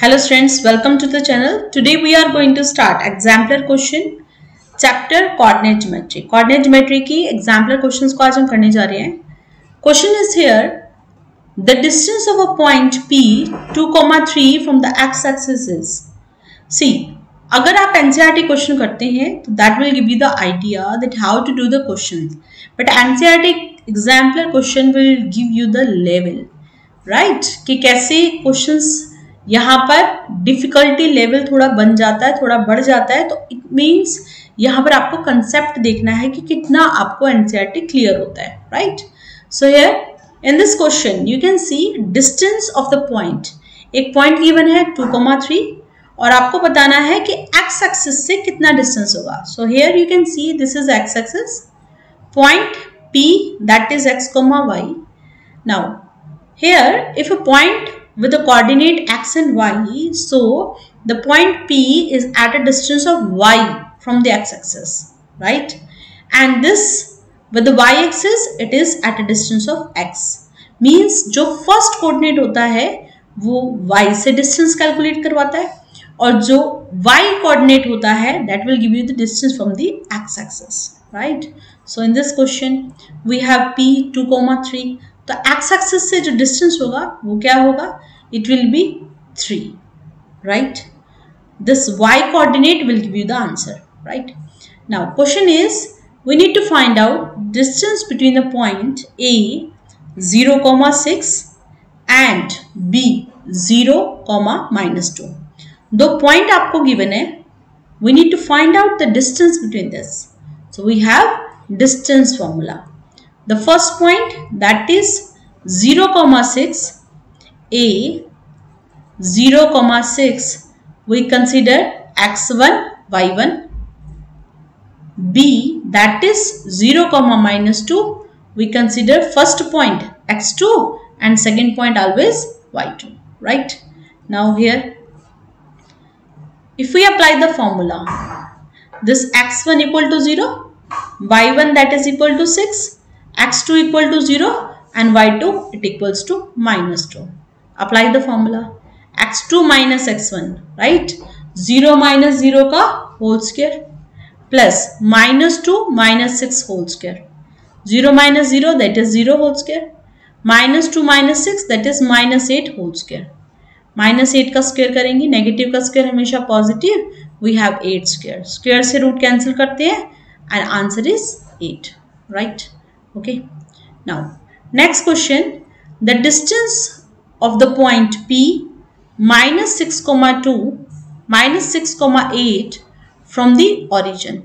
Hello students, welcome to the channel. Today we are going to start exemplar question chapter coordinate geometry. Coordinate geometry की exemplar questions को आज हम करने जा रहे हैं. Question is here, the distance of a point P 2,3 from the x-axis is. See, अगर आप NCERT क्वेश्चन करते हैं तो that will give you the idea that how to do the questions. But NCERT exemplar question will give you the level, right? कि कैसे questions यहाँ पर difficulty level थोड़ा बन जाता है, थोड़ा बढ़ जाता है. तो इट मीन्स यहाँ पर आपको कंसेप्ट देखना है कि कितना आपको एनसीईआरटी क्लियर होता है, right. So here in this question you can see distance of the point. एक पॉइंट गिवन है 2,3 और आपको बताना है कि एक्स एक्सिस से कितना डिस्टेंस होगा. So here you can see this is x axis, point P that is x, y. Now here if a point with the coordinate x and y, so the point P is at a distance of y from the x-axis, right? And this with the y-axis it is at a distance of x. Means जो first coordinate होता है वो y से distance calculate करवाता है और जो y coordinate होता है that will give you the distance from the x-axis, right? So in this question we have P 2,3. तो x axis से जो distance होगा वो क्या होगा? It will be 3, right? This y coordinate will give you the answer, right? Now question is we need to find out distance between the point A 0,6 and B 0,-2. दो point आपको given है. We need to find out the distance between this. So we have distance formula. The first point that is 0,6, A 0,6 we consider x1 y1, B that is 0,-2 we consider first point x2 and second point always y2, right? Now here if we apply the formula, this x1 equal to 0, y1 that is equal to 6, x2 equal to 0 and y2 it equals to -2. Apply the formula x2 minus x1, right? 0 minus 0 का whole square plus -2 minus 6 whole square. 0 minus 0 that is 0 whole square. -2 minus 6 that is -8 whole square. -8 का square करेंगे, negative का square हमेशा positive. We have 8 square. Square से root cancel करते हैं and answer is 8, right? Okay. Now next question, the distance of the point P -6,2 -6,8 from the origin.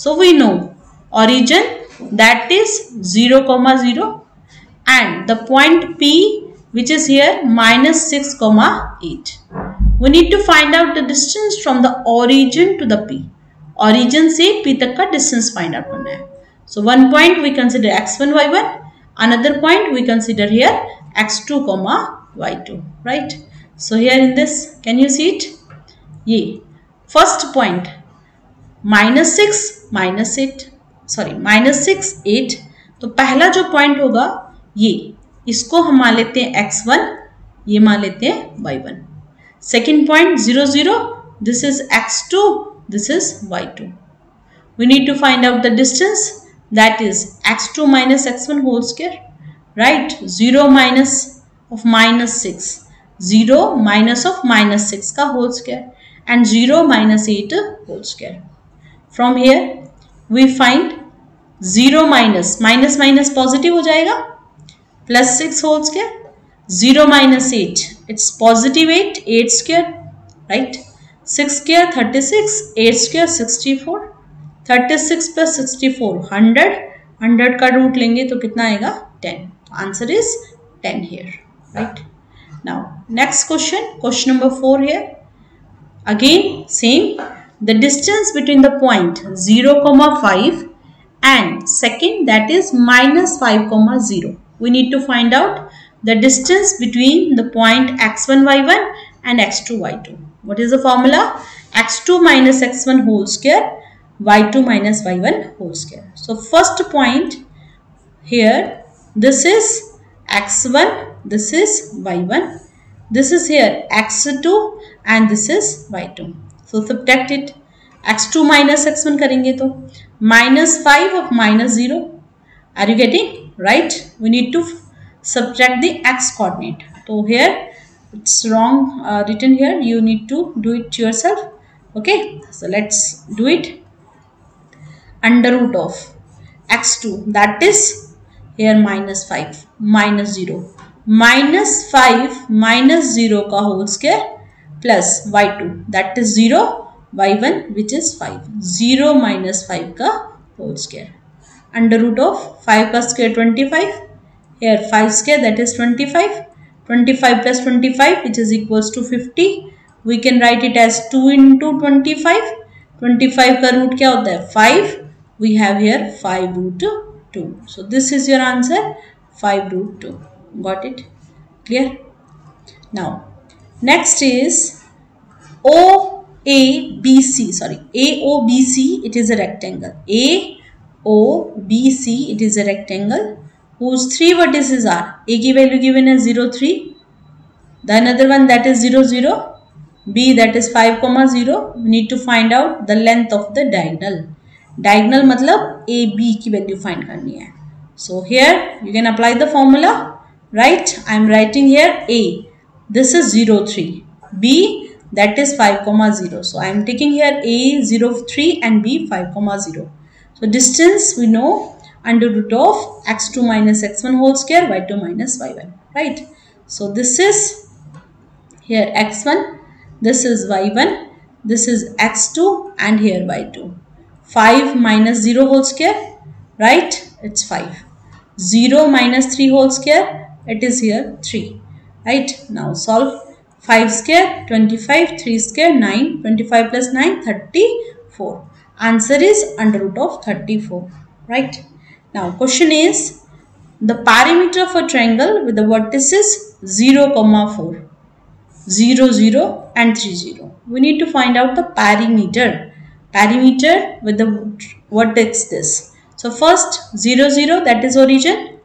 So we know origin that is 0,0 and the point P which is here -6,8. We need to find out the distance from the origin to the P. Origin से P तक का distance find out करना है. So one point we consider x1 y1, another point we consider here x2, y2, right? So here in this can you see it? ये first point -6 -8 sorry -6 8. तो पहला जो point होगा ये, इसको हम मान लेते हैं x1, ये मान लेते हैं y1. Second point 0 0, this is x2, this is y2. We need to find out the distance that is x2 minus x1 whole square, right? 0 minus of -6, 0 minus of -6 का whole square and 0 minus 8 whole square. From here we find 0 minus minus positive हो जाएगा, plus 6 whole square, 0 minus 8 it's positive 8, 8 square, right? 6 square 36, 8 square 64, 36 plus 64 100, 100 का root लेंगे तो कितना आएगा 10. Answer is 10 here, right? Now next question, question number 4 here. Again same, the distance between the point 0,5 and second that is -5,0. We need to find out the distance between the point x1 y1 and x2 y2. What is the formula? x2 minus x1 whole square, y2 minus y1 whole square. So first point here, this is x1, this is y1, this is here x2 and this is y2. So subtract it. x2 minus x1 करेंगे तो -5 of -0. Are you getting? Right? We need to subtract the x coordinate. So here it's wrong written here. You need to do it yourself. Okay. So let's do it. Under root of x2, that is here -5 -0 -5 -0 का whole square plus y2 that is 0 y1 which is 5 0 minus 5 का whole square. Under root of 5 का square 25, here 5 square that is 25, 25 plus 25 which is equals to 50. We can write it as 2 into 25. 25 का root क्या होता है 5. We have here 5 root 2. So this is your answer, 5 root 2. Got it? Clear? Now next is AOBC. Sorry, AOBC. It is a rectangle. AOBC. It is a rectangle whose 3 vertices are A की value given as 0, 3. The another one that is 0, 0. B that is 5, 0. We need to find out the length of the diagonal. Diagonal मतलब AB की value find करनी है. So here you can apply the formula. Right? I am writing here A. This is 0, 3. B that is 5, 0. So I am taking here A 0, 3 and B 5, 0. So distance we know under root of x2 minus x1 whole square y2 minus y1. Right? So this is here x1. This is y1. This is x2 and here y2. 5 minus 0 whole square, right? It's 5. 0 minus 3 whole square, it is here 3, right? Now solve. 5 square 25, 3 square 9, 25 plus 9 34. Answer is under root of 34, right? Now question is the perimeter of a triangle with the vertices 0, 4, 0, 0 and 3, 0. We need to find out the perimeter. Perimeter with the vertex this. So first 0, 0 that is origin.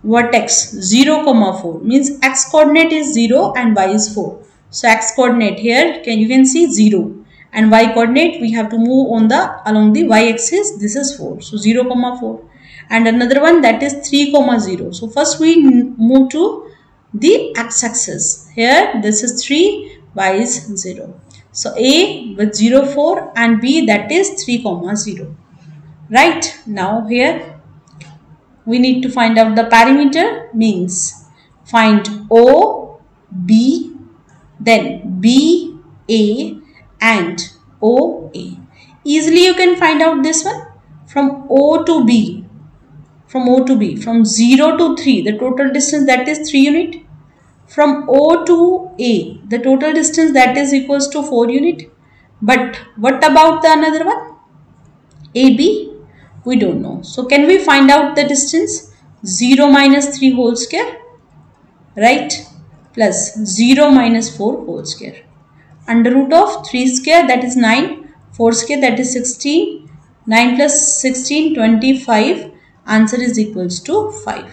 Vertex 0, 4 means x coordinate is 0 and y is 4. So x coordinate here you can see 0 and y coordinate we have to move on the along the y axis. This is 4. So 0, 4 and another one that is 3, 0. So first we move to the x axis. Here this is 3, y is 0. So A with 0, 4 and B that is 3, 0. Right? Now here we need to find out the perimeter means find O, B, then B, A and O, A. Easily you can find out this one from O to B. From O to B. From 0 to 3 the total distance that is 3 unit. From O to A, the total distance that is equals to 4 unit. But what about the another one? AB? We don't know. So can we find out the distance? 0 minus 3 whole square, right? Plus 0 minus 4 whole square. Under root of 3 square that is 9, 4 square that is 16, 9 plus 16, 25. Answer is equals to 5.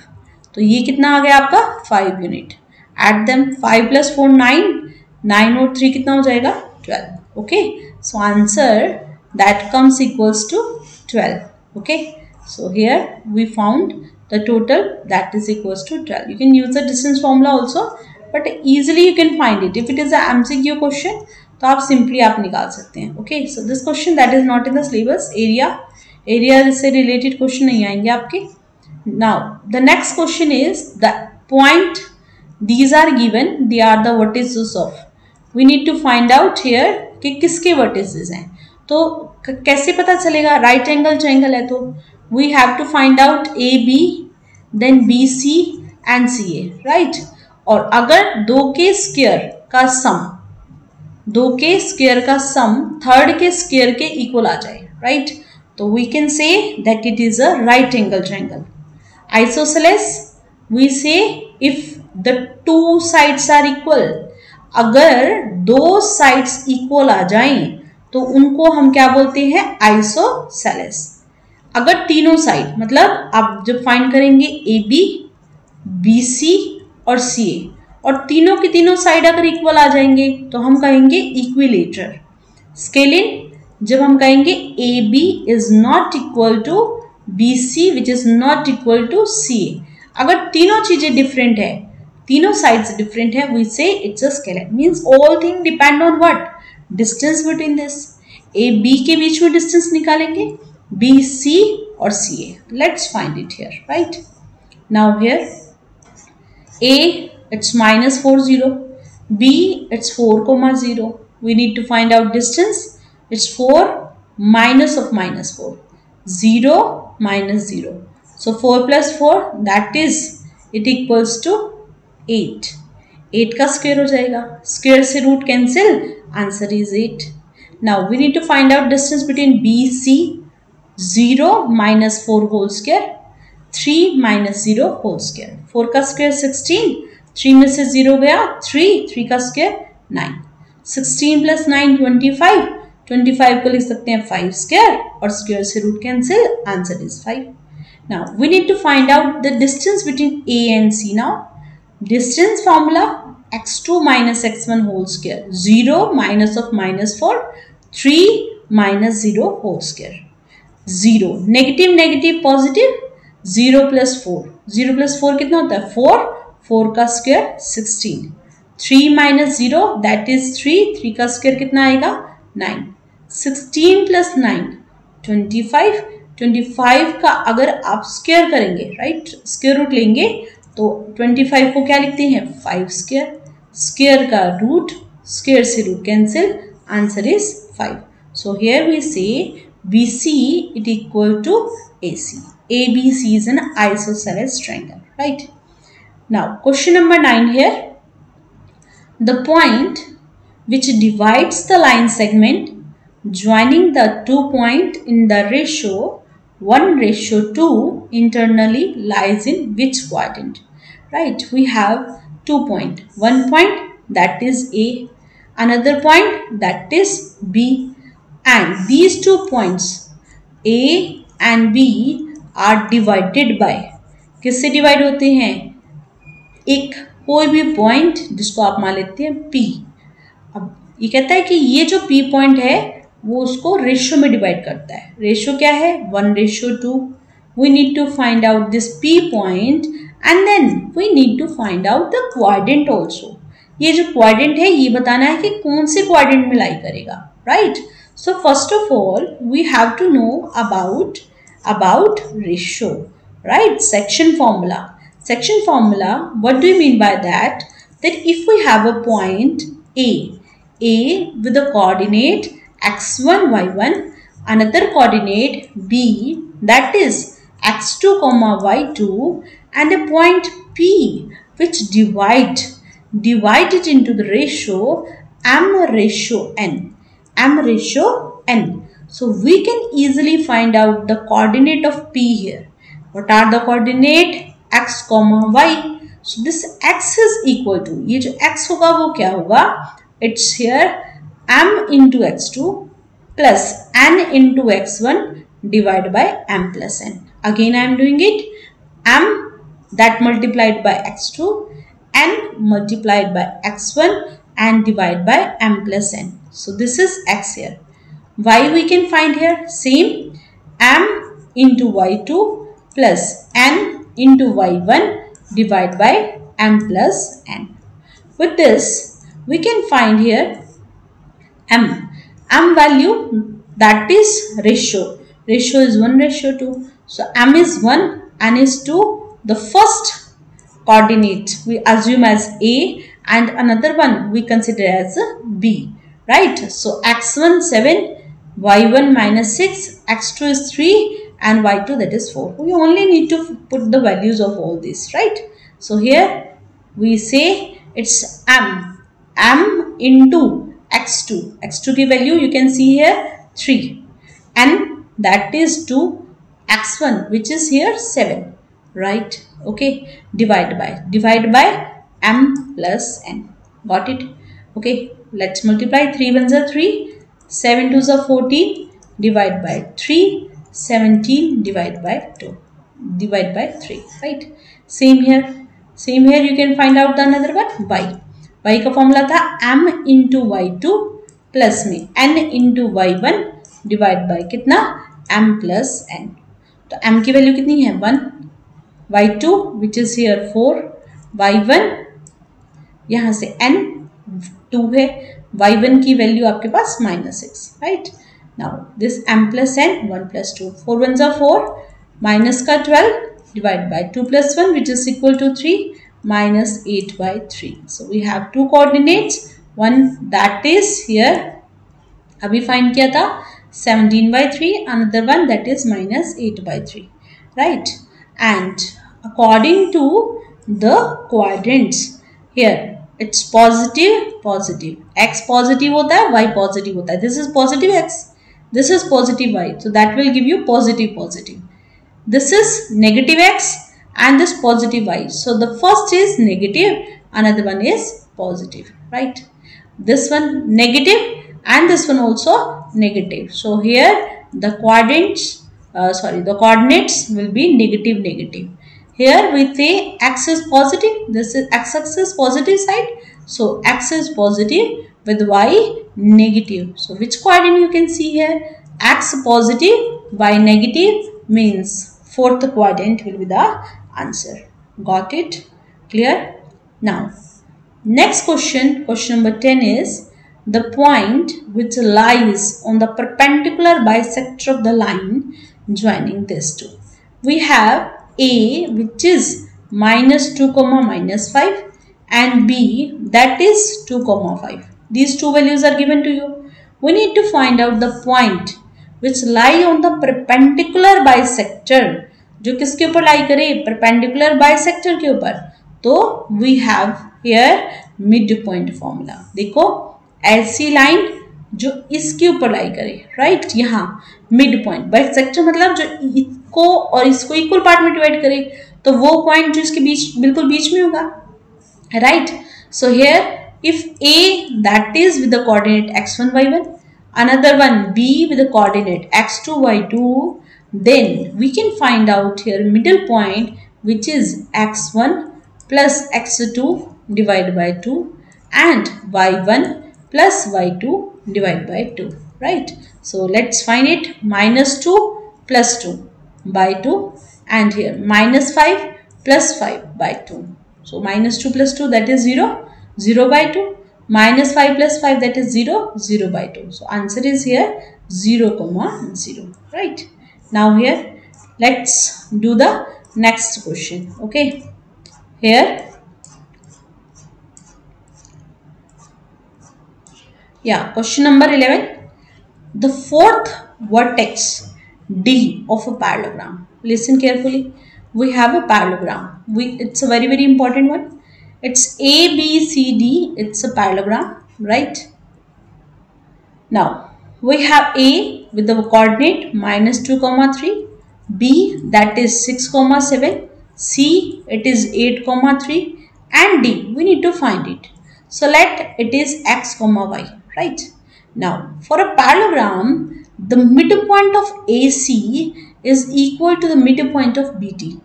तो ये कितना आ गया आपका 5 unit. Add them 5 plus 4 9, 9 और 3 कितना हो जाएगा 12. Okay, so answer that comes equals to 12. Okay, so here we found the total that is equals to 12. You can use the distance formula also, but easily you can find it. If it is a MCQ question तो आप simply आप निकाल सकते हैं. Okay, so this question that is not in the syllabus. area से related question नहीं आएंगे आपके. Now the next question is the point. These are given, they are the vertices of. We need to find out here कि किसके vertices हैं. तो कैसे पता चलेगा? Right angle triangle है तो we have to find out AB, then BC and CA, right? और अगर दो के square का sum third के square के equal आ जाए, right? तो we can say that it is a right angle triangle. Isosceles, we say if the two sides are equal. अगर दो sides equal आ जाएं तो उनको हम क्या बोलते हैं? Isosceles. अगर तीनों साइड मतलब आप जब फाइंड करेंगे AB, BC और CA और तीनों के तीनों साइड अगर इक्वल आ जाएंगे तो हम कहेंगे इक्विलेटरल। स्केलिन जब हम कहेंगे A B is not equal to B C which is not equal to C A, अगर तीनों चीजें डिफरेंट है, तीनों साइड्स डिफरेंट है, we say it's a scalene. Means all thing depend on what, distance between this. A B के बीच में distance निकालेंगे, बी सी और C A. Let's find it here, right. Now here A it's minus 4 0, B it's 4 comma 0. We need to find out distance. It's 4 minus of minus 4, 0 minus 0. So 4 plus 4 that is it equals to 8. 8 का square हो जाएगा, square से root cancel, answer is 8. Now we need to find out distance between B C, 0 minus 4 whole square, 3 minus 0 whole square. 4 का square 16, 3 में से 0 गया 3 का square 9, 16 plus 9 25, 25 को लिख सकते हैं 5 स्क्वायर और स्क्वायर से root cancel, answer is 5. Now we need to find out the distance between A and C. Now distance formula x2 minus x1 whole square, 0 minus of minus 4, 3 minus 0 whole square. 0 negative negative positive, 0 plus 4, 0 plus 4 कितना होता है 4, 4 का square 16, 3 minus 0 that is 3 का square कितना आएगा 9, 16 plus 9 25, 25 का अगर आप स्क्वायर करेंगे, राइट, स्क्वायर रूट लेंगे तो 25 को क्या लिखते हैं 5 स्क्वायर, स्क्वायर का रूट, स्क्वायर से root cancel, answer is 5. So here we say BC it equal to AC. ABC is an isosceles triangle, right? Now question number 9 here. The point which divides the line segment joining the 2 point in the ratio 1:2 internally lies in which quadrant? Right, we have 2 point, one point that is A, another point that is B, and these 2 points A and B are divided by, किससे divide होते हैं, एक कोई भी point जिसको आप मान लेते हैं P. अब ये कहता है कि ये जो P पॉइंट है वो उसको रेशियो में डिवाइड करता है. रेशियो क्या है 1:2. We need to find out this P point and then we need to find out the quadrant also. ये जो क्वाड्रेंट है ये बताना है कि कौन से क्वाड्रेंट में लाई करेगा, right. So first of all, we have to know about ratio, right? Section formula. Section formula, what do you mean by that? That if we have a point A with a coordinate x1, y1, another coordinate B that is x2, y2, and a point P which divide it into the ratio m ratio n. So we can easily find out the coordinate of P here. What are the coordinate? X, y. So this x is equal to, ये जो x होगा वो क्या होगा, it's here m into x2 plus n into x1 divided by m plus n. Again I am doing it, m that multiplied by x2, n multiplied by x1 and divided by m plus n. So this is x here. Y we can find here, same, m into y2 plus n into y1 divided by m plus n. With this we can find here m value, that is ratio is 1:2. So m is 1, n is 2. The first coordinate we assume as A and another one we consider as B, right. So x1 7, y1 -6, x2 is 3 and y2 that is 4. We only need to put the values of all these, right. So here we say it's m into x2 की value you can see here 3 and that is 2, x1 which is here 7, right. Okay, divide by m plus n. Got it? Okay, let's multiply. 3 ones are 3, 7 twos are 14, divide by 3, 17 divide by 2, divide by 3, right. Same here, Same here you can find out the another one y. Y का formula था m into y2 plus में n into y1 divide by कितना m plus n. तो m की value कितनी है 1, y2 which is here 4, y1 यहाँ से n 2 है, y1 की वैल्यू आपके पास -6, right. Now this m plus n 1 plus 2, 4 1 जा 4, माइनस का 12 divide by 2 plus 1 which is equal to 3 minus 8 by 3. So we have two coordinates, one that is here अभी find किया था 17 by 3, another one that is minus 8 by 3, right. And according to the quadrants here it's positive positive, x positive होता है y positive होता है, this is positive x, this is positive y, so that will give you positive positive. This is negative x and this positive y. So the first is negative, another one is positive, right. This one negative and this one also negative. So here the quadrants, the coordinates will be negative negative. Here we say x is positive, this is x-axis is positive side. So x is positive with y negative. So which quadrant you can see here? X positive, y negative means fourth quadrant will be the answer. Got it? Clear? Now next question, question number 10 is the point which lies on the perpendicular bisector of the line joining these two. We have A which is -2, -5 and B that is 2, 5. These two values are given to you. We need to find out the point which lie on the perpendicular bisector. जो किसके ऊपर लाई करे? perpendicular bisector के ऊपर. तो we have here midpoint formula. देखो ऐसी line जो इसके ऊपर लाई करे, राइट. यहाँ midpoint bisector मतलब जो इसको और इसको इक्वल पार्ट में डिवाइड करे, तो वो पॉइंट जो इसके बीच बिल्कुल बीच में होगा, right. So here if A that is with the coordinate x1 y1, another one B with the coordinate x2 y2, then we can find out here middle point which is x1 plus x2 divided by 2 and y1 plus y2 divided by 2, right. So let's find it. -2 plus 2 by 2 and here -5 plus 5 by 2. So -2 plus 2 that is 0, 0 by 2, -5 plus 5 that is 0, 0 by 2. So answer is here 0, 0, right. Now here let's do the next question. Okay, here question number 11, the fourth vertex D of a parallelogram. Listen carefully. We have a parallelogram. It's a very very important one. It's A B C D. It's a parallelogram, right. Now we have A with the coordinate -2, 3, B that is 6, 7, C it is 8, 3 and D we need to find it. So let it is x, y, right. Now for a parallelogram the midpoint of AC is equal to the midpoint of BD,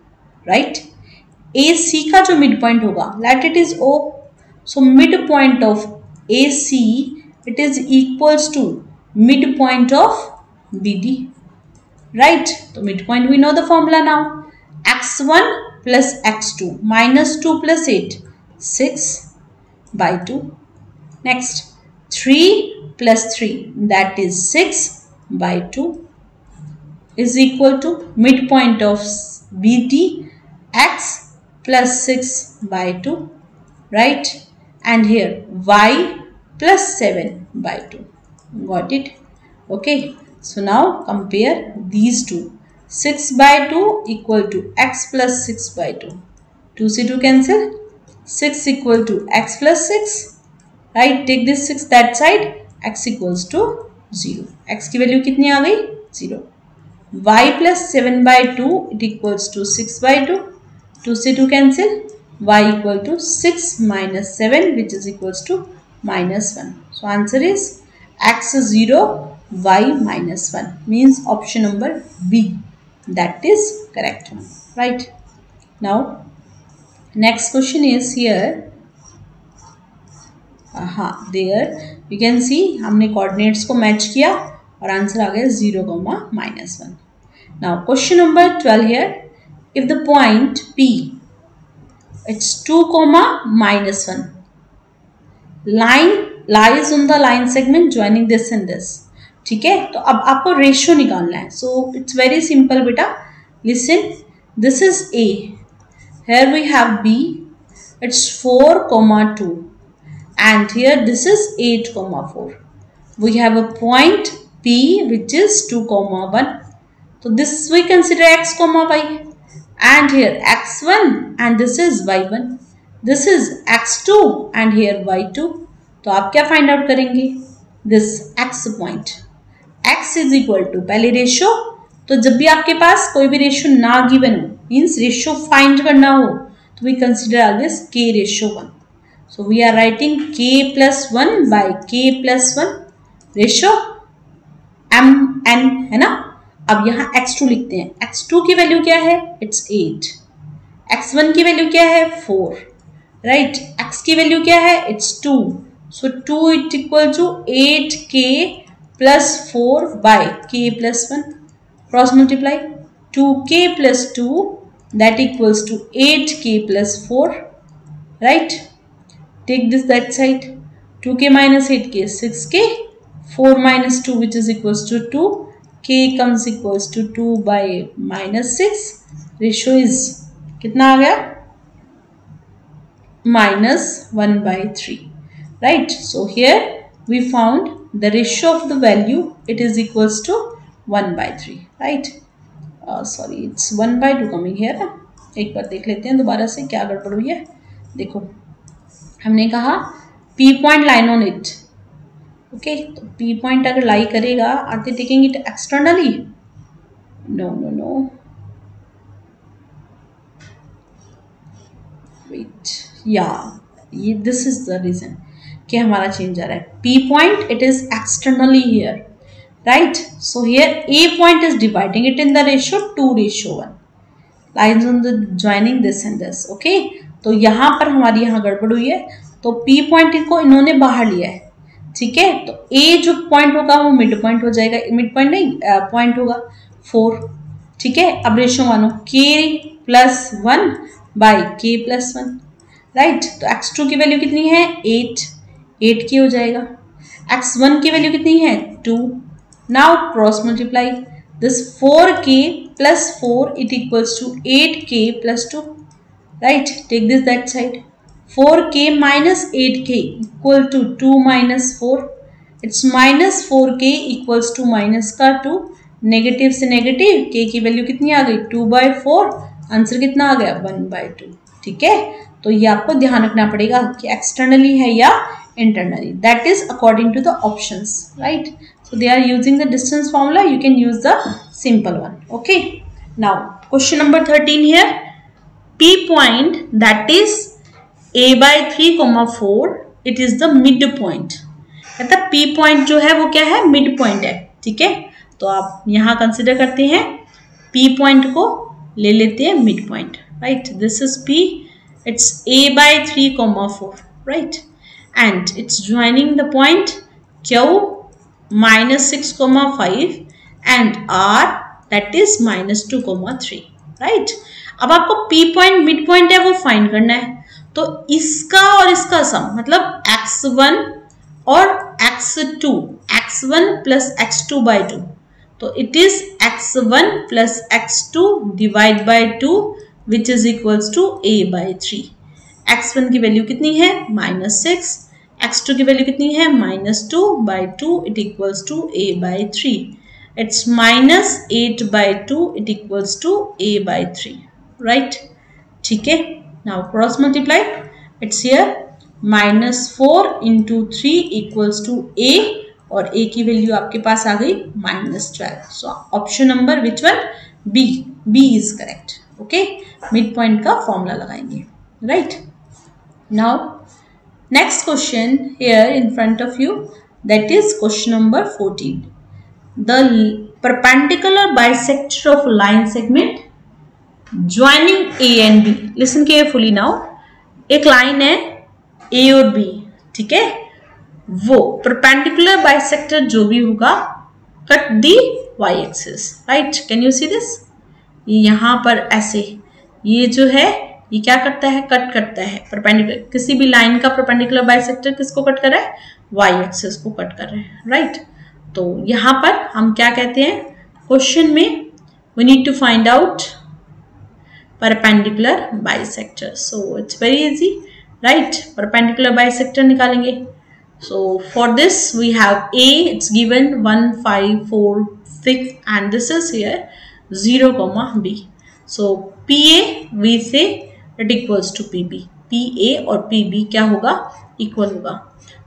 right. AC का जो midpoint होगा let it is O. So midpoint of AC it is equals to midpoint of BD, right. So midpoint we know the formula now. x1 plus x2 -2 plus 8 6 by 2. Next 3 plus 3 that is 6 by 2 is equal to midpoint of BD x plus 6 by 2, right. And here y plus 7 by 2. Got it? Okay. So now compare these two. 6 by 2 equal to x plus 6 by 2. 2 से 2 cancel. 6 equal to x plus 6. Right? Take this 6 that side. X equals to 0. X की value कितनी आ गई? 0. Y plus 7 by 2 it equals to 6 by 2. 2 से 2 cancel. Y equal to 6 minus 7 which is equals to -1. So answer is x 0, y -1 means option number B. That is correct one, right. Now next question is here, हाँ there you can see हमने coordinates को match किया और answer आ गया 0,-1. Now question number 12 here, if the point P it's 2,-1 line lies on the line segment joining this and this. ठीक है, तो अब आपको रेशियो निकालना है. सो इट्स वेरी सिंपल बेटा. Listen, this is A, here we have B, it's 4,2 and here this is 8,4. We have a point P which is 2,1. So this we consider x, y, and here x1 and this is y1. This is x2 and here y2. तो आप क्या find out करेंगे? This x point, x is equal to, पहले ratio, तो जब भी आपके पास कोई भी रेशियो ना गिवन हो, मीन्स रेशियो फाइंड करना हो, तो we consider always k ratio 1. So we are writing k+1 by k+1 ratio mn, है ना. अब यहाँ x2 लिखते हैं. x2 की वैल्यू क्या है? इट्स 8. x1 की वैल्यू क्या है? 4. राइट. x की वैल्यू क्या है? It's 2. So 2 it equal to 8k plus 4 by k+1. Cross multiply. 2k plus 2 that equals to 8k plus 4. Right. Take this that side. 2k minus 8k 6k. 4 minus 2 which is equals to 2. K comes equals to 2 by -6. Ratio is कितना आ गया? -1/3. Right. So here we found the ratio of the value, it is equals to 1/3. Right. Sorry, it's 1/2 coming here. एक बार देख लेते हैं दोबारा से क्या गड़बड़ हुई है. देखो, हमने कहा P point line on it. Okay, तो P पॉइंट अगर लाई करेगा, are they taking it externally? No no no, wait, या ये दिस इज द रीजन कि हमारा चेंज आ रहा है. P point it is externally here, right. So here A point is dividing it in the ratio 2:1. Lines on the joining this and this. Okay, तो यहाँ पर हमारी यहाँ गड़बड़ हुई है, तो P पॉइंट को इन्होंने बाहर लिया है. ठीक है, तो A जो पॉइंट होगा वो मिड पॉइंट हो जाएगा. मिड पॉइंट नहीं, पॉइंट होगा 4. ठीक है, अब रेशियो मानो k+1 by k+1. राइट. तो x2 की वैल्यू कितनी है? 8 की हो जाएगा. x1 की वैल्यू कितनी है? 2. Now cross multiply. This 4k plus 4 it equals to 8k plus 2. Right. Take this that side. 4k minus 8k equal to 2 minus 4. It's minus 4k equals to minus का 2. Negative से negative, k की value कितनी आ गई? 2/4. Answer कितना आ गया? 1/2. ठीक है, तो ये आपको ध्यान रखना पड़ेगा कि एक्सटर्नली है या internally. That is according to the options. Right. So they are using the distance formula. You can use the simple one. Okay. Now question number 13 here. P point that is A/3,4. It is the midpoint. मतलब P point जो है वो क्या है? midpoint है. ठीक है, तो आप यहाँ consider करते हैं P point को ले लेते हैं midpoint. Right. This is P. It's A/3,4. Right. And it's joining the point Q -6,5 and R that is -2,3. Right. अब आपको P पॉइंट मिड पॉइंट है वो फाइंड करना है, तो इसका और इसका सम मतलब x1 और x2, x1 plus x2/2, तो it is x1 plus x2 divide by 2 which is equals to A/3. x1 की वैल्यू कितनी है? -6. x2 की वैल्यू कितनी है? -2/2. It equals to A/3. It's -8/2. It equals to A/3. Right. ठीक है, now cross multiply. It's here -4 × 3 equals to A, और A की वैल्यू आपके पास आ गई -12. So option number which one? B is correct. Okay, mid point का formula लगाएंगे. Right. Now next question here in front of you, that is question number 14. The perpendicular bisector of line segment joining A and B, listen carefully now. एक line है A और B, ठीक है, वो perpendicular bisector जो भी होगा cut the Y axis, right. Can you see this? ये यहां पर ऐसे, ये जो है ये क्या करता है, कट करता है परपेंडिकुलर, किसी भी लाइन का परपेंडिकुलर बाइसेक्टर किसको कट कर रहा है, वाई एक्सिस को कट कर रहे हैं, राइट। तो यहां पर हम क्या कहते हैं, क्वेश्चन में we need to find out perpendicular bisector. So it's very easy, right. Perpendicular bisector निकालेंगे। So for this we have A, it's given 1, 5, 4, 6 and this is here 0, B. So PA we say it equals to PB. PA और PB क्या होगा, equal होगा।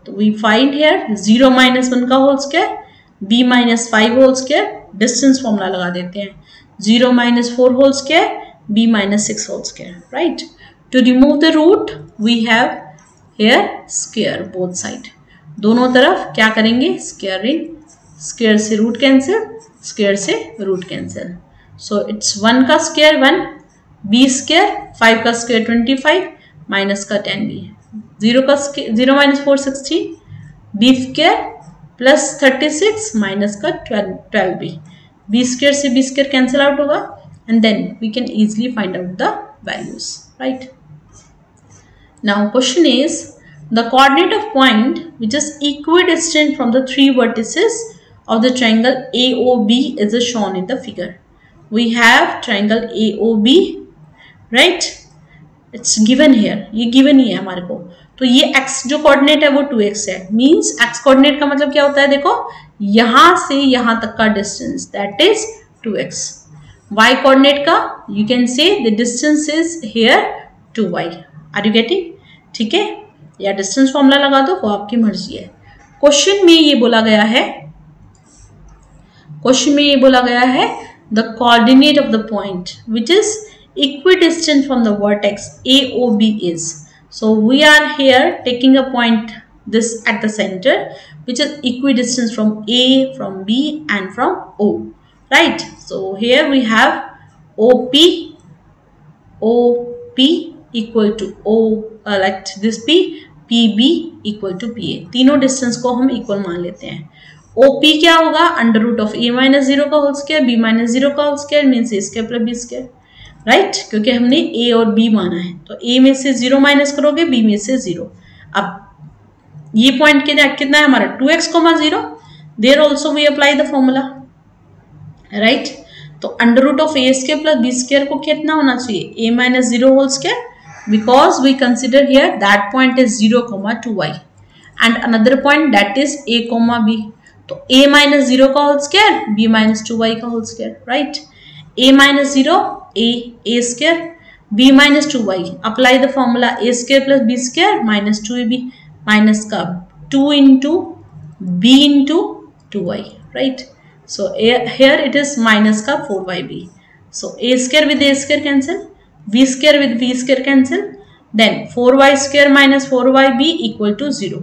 तो we find here 0 minus 1 का whole square, B minus 5 whole square, distance formula लगा देते हैं, 0 minus 4 whole square, B minus 6 whole square, right. To remove the root we have here square both side, दोनों तरफ क्या करेंगे, स्क्वायरिंग, स्क्वायर से root cancel, square से root cancel. So it's 1 का स्क्वायर 1, बी स्क्वायर, 5 का स्क्वायर 25 माइनस का 10b, 0 का 0 minus 4 16, B square plus 36 minus का 12b, बी स्क्वायर से बी स्क्वायर कैंसिल आउट होगा and then we can easily find out the values, right. Now question is the coordinate of point which is equidistant from the three vertices of the triangle AOB is shown in the figure. We have triangle AOB, right? It's given here. ये given ही है हमारे को। तो ये x जो coordinate है वो 2x है। Means x coordinate का मतलब क्या होता है, देखो यहाँ से यहाँ तक का distance that is 2x. y coordinate का you can say the distance is here 2y. Are you getting? ठीक है, या डिस्टेंस फॉर्मूला लगा दो, वो आपकी मर्जी है। क्वेश्चन में ये बोला गया है, the coordinate of the point which is equidistant from the vertex AOB is, so we are here taking a point this at the centre which is equidistant from A, from B and from O, right. So here we have OP equal to O, like this P, PB equal to PA, तीनों distance को हम equal मान लेते हैं। OP क्या होगा, under root of A minus 0 का whole square, B minus 0 का whole square means A square plus B square, right, क्योंकि हमने A और B माना है। तो A में से 0 माइनस करोगे, B में से 0। अब ये पॉइंट कितना है हमारा 2x, 0, there also we apply the formula, right. तो under root of A square plus B square को कितना होना चाहिए, A minus 0 whole square, because we consider here that point is 0, 2y and another point that is A, B. तो A minus 0 का whole square, B minus 2y का whole square, right? A minus 0, A square, B minus 2y. Apply the formula A square plus B square minus 2ab minus का 2 into B into 2y, right? So here it is minus का 4yb. So A square with A square cancel, b square with b square cancel, then 4y square minus 4yb equal to 0.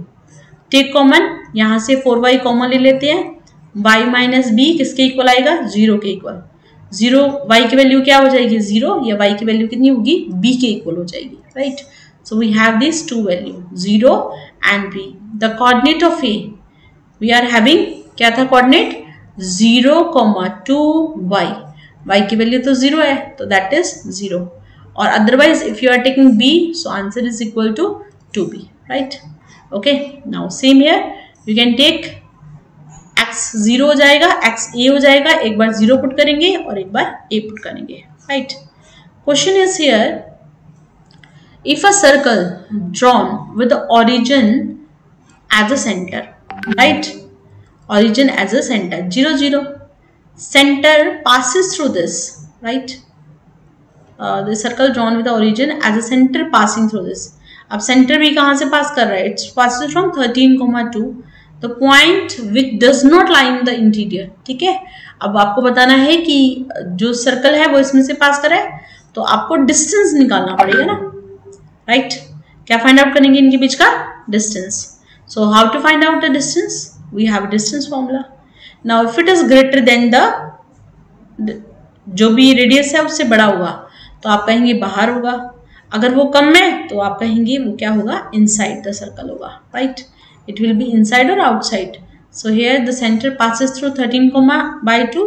Take common, यहाँ से 4y common ले लेते हैं, y minus b किसके equal आएगा, 0 के equal. 0 y की value क्या हो जाएगी, 0, या y की वैल्यू कितनी होगी, b के इक्वल हो जाएगी, right. So we have this two value 0 and b। The coordinate of a we are having, क्या था कोऑर्डिनेट, 0, 2y, y की वैल्यू तो 0 है तो दैट इज 0, और otherwise if you are taking b, so answer is equal to 2b, right. Okay, now same here you can take x 0 हो जाएगा, x a हो जाएगा, एक बार 0 पुट करेंगे और एक बार a पुट करेंगे, right. Question is here, if a circle drawn with origin as a center, right, origin as a center 0, 0, center passes through this, right, the circle drawn with the origin as a center passing through this. अब centre भी कहाँ से पास कर रहा है, it's passes from 13,2, the point which does not lie in the interior, ठीक है। अब आपको बताना है कि जो सर्कल है वो इसमें से पास कर रहा है, तो आपको डिस्टेंस निकालना पड़ेगा ना, राइट। क्या फाइंड आउट करेंगे इनके बीच का distance. So how to find out the distance, we have distance formula. Now if it is greater than the, जो भी रेडियस है उससे बड़ा हुआ, तो आप कहेंगे बाहर होगा, अगर वो कम है तो आप कहेंगे वो क्या होगा, इनसाइड द सर्कल होगा, right. It will be inside और outside. So here the center passes through 13,2,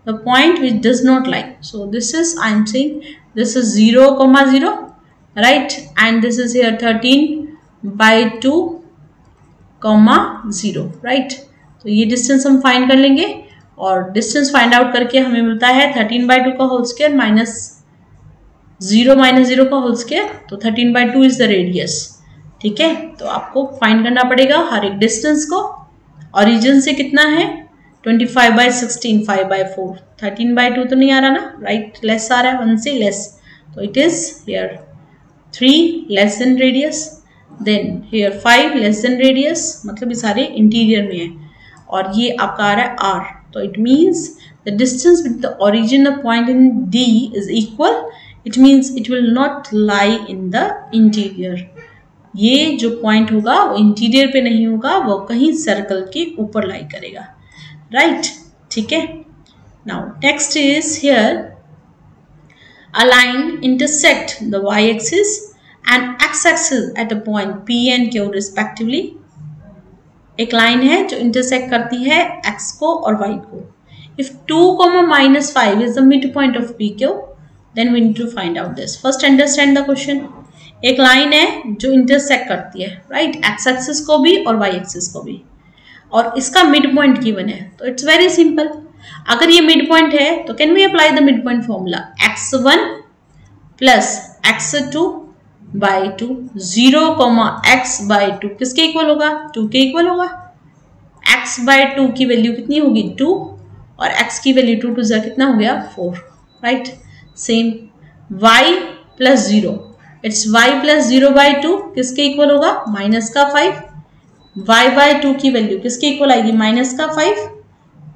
the point which does not lie. So this is, I am saying this is 0,0, right, and this is here 13/2,0, right. तो ये distance हम find कर लेंगे और distance find out करके हमें मिलता है 13/2 का होल स्क्वायर माइनस 0 का होल स्क्वायर. तो 13/2 इज द रेडियस. ठीक है, तो आपको फाइंड करना पड़ेगा हर एक डिस्टेंस को. ओरिजिन से कितना है 25/16, 5/4. 13/2 तो नहीं आ रहा ना, राइट, लेस आ रहा है, 1 से लेस. तो it is here 3 less than radius, then here 5 less than radius, मतलब ये सारे इंटीरियर में है. और ये आपका आ रहा है r. तो it means the distance with the origin of point in D is equal. It means it will not lie in the interior. ये जो पॉइंट होगा वो इंटीरियर पे नहीं होगा, वो कहीं सर्कल के ऊपर लाई करेगा, राइट. ठीक है. Now next is here a line intersect the y-axis and x-axis at a point P and Q respectively. एक लाइन है जो इंटरसेक्ट करती है x को और y को. If 2, -5 is the midpoint of PQ, then we need to find out this. First understand the question. एक line है जो इंटरसेक्ट करती है, राइट, एक्स एक्सिस को भी और वाई एक्सिस को भी, और इसका मिड पॉइंट गिवन है. तो इट्स वेरी सिंपल. अगर ये मिड पॉइंट है तो can we apply the mid point formula, x1 plus x2/2, 0,x/2 किसके इक्वल होगा, 2 के इक्वल होगा. x/2 की वैल्यू कितनी होगी 2, और x की वैल्यू 2 2 कितना हो गया 4, right. Same y plus 0, it's y plus 0/2 किसके इक्वल होगा, माइनस का 5. y/2 की वैल्यू किसके इक्वल आएगी, माइनस का 5.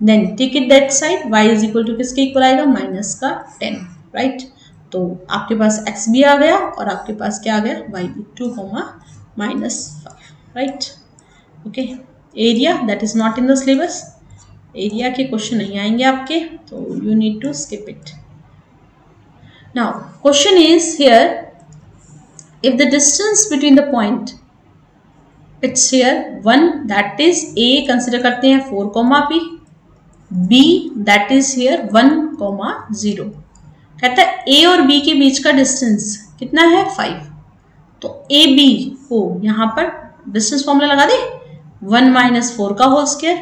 Then take it that side, y is equal to किसके इक्वल आएगा, माइनस का 10, राइट. तो आपके पास x भी आ गया और आपके पास क्या आ गया, y भी, 2,-5, right. Okay. Area that is not in the syllabus. Area के क्वेश्चन नहीं आएंगे आपके, तो you need to skip it. Now question is here, if the distance between the point, it's here 1, that is A consider करते हैं 4, B that is here 1, 0. कहता है A और B के बीच का डिस्टेंस कितना है 5. तो A B को यहाँ पर डिस्टेंस फॉर्मूला लगा दे, 1 - 4 का होल स्क्वायर,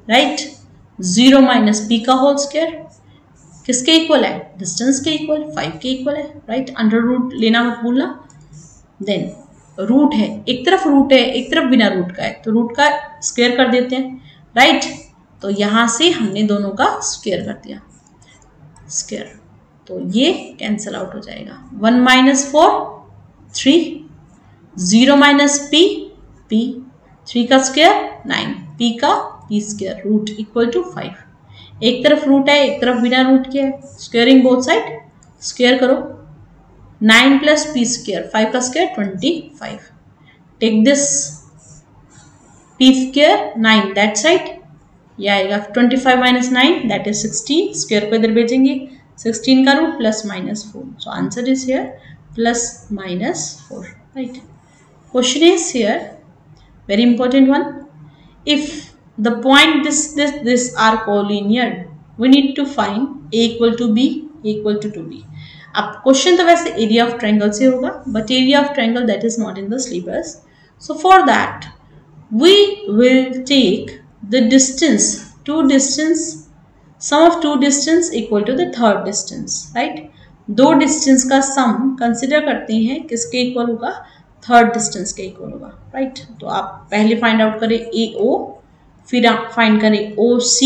राइट, 0 - B का होल स्क्वायर किसके इक्वल है, डिस्टेंस के इक्वल, 5 के इक्वल है, राइट. अंडर रूट लेना मत भूलना. देन रूट है, एक तरफ रूट है एक तरफ बिना रूट का है, तो रूट का स्क्वायर कर देते हैं, राइट. तो यहां से हमने दोनों का स्क्वायर कर दिया, स्क्वायर, तो ये कैंसिल आउट हो जाएगा. 1 - 4 3, 0 - P, P 3 का स्क्वायर 9, P का P square, root equal to 5. एक तरफ रूट है एक तरफ बिना रूट के है, स्क्वायरिंग बोथ साइड, स्क्वायर करो. 9 + P स्क्वायर, 5 का square 25. Take this P square 9 that side, ये आएगा 25 - 9 दैट इज 16. स्क्वायर को इधर भेजेंगे, 16 का root plus minus 4. So answer is here +-4, right. Question is here very important one. If the point this are collinear, we need to find A equal to B, A equal to 2B. अब question तो वैसे area of triangle से होगा, but area of triangle that is not in the syllabus. So for that we will take the distance, sum of two distance equal to the third distance, right. दो distance का sum consider करते हैं किसके इक्वल होगा, third distance के equal होगा, right. तो आप पहले फाइंड आउट करें AO, फिर आप फाइंड करें OC,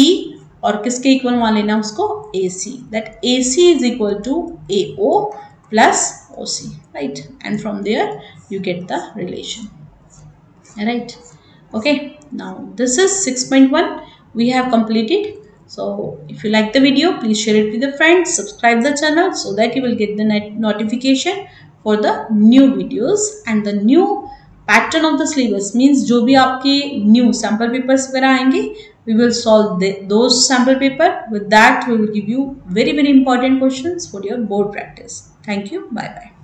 और किसके इक्वल मान लेना उसको, AC. That AC is equal to AO plus OC, right. And from there you get the relation, right. Okay. Now this is 6.1 we have completed. So if you like the video, please share it with your friends, subscribe the channel so that you will get the notification for the new videos and the new pattern of the syllabus. Means जो भी आपके new sample papers वगैरह आएंगे, we will solve those sample paper. With that we will give you very important questions for your board practice. Thank you. Bye bye.